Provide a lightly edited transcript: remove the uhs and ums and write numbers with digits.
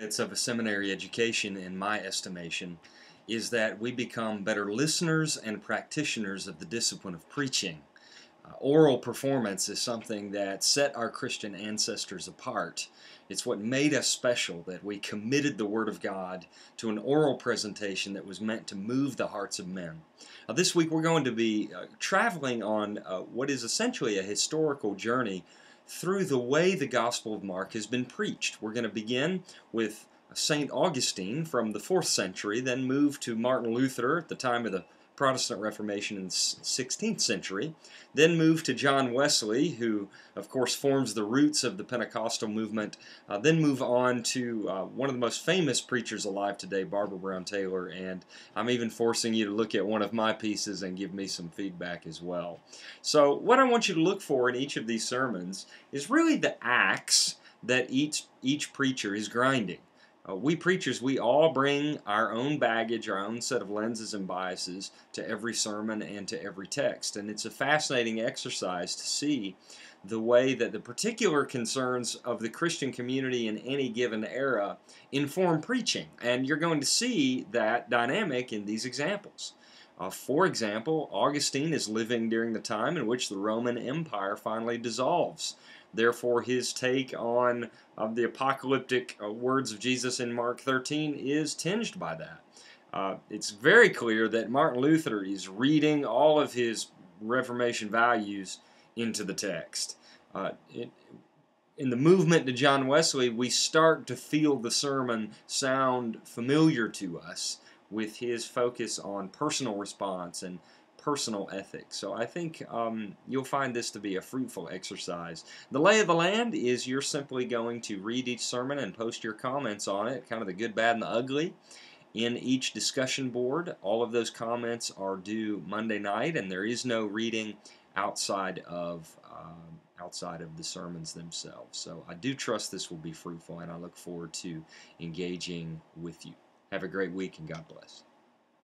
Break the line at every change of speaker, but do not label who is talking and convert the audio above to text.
It's of a seminary education, in my estimation, is that we become better listeners and practitioners of the discipline of preaching. Oral performance is something that set our Christian ancestors apart. It's what made us special, that we committed the Word of God to an oral presentation that was meant to move the hearts of men. This week we're going to be traveling on what is essentially a historical journey through the way the Gospel of Mark has been preached. We're going to begin with St. Augustine from the 4th century, then move to Martin Luther at the time of the Protestant Reformation in the 16th century, then move to John Wesley, who of course forms the roots of the Pentecostal movement, then move on to one of the most famous preachers alive today, Barbara Brown Taylor, and I'm even forcing you to look at one of my pieces and give me some feedback as well. So what I want you to look for in each of these sermons is really the axe that each preacher is grinding. We preachers, we all bring our own baggage, our own set of lenses and biases to every sermon and to every text. And it's a fascinating exercise to see the way that the particular concerns of the Christian community in any given era inform preaching. And you're going to see that dynamic in these examples. For example, Augustine is living during the time in which the Roman Empire finally dissolves. Therefore, his take on the apocalyptic words of Jesus in Mark 13 is tinged by that. It's very clear that Martin Luther is reading all of his Reformation values into the text. In the movement to John Wesley, we start to feel the sermon sound familiar to us with his focus on personal response and personal ethics. So I think you'll find this to be a fruitful exercise. The lay of the land is you're simply going to read each sermon and post your comments on it, kind of the good, bad, and the ugly, in each discussion board. All of those comments are due Monday night, and there is no reading outside of the sermons themselves. So I do trust this will be fruitful, and I look forward to engaging with you. Have a great week, and God bless.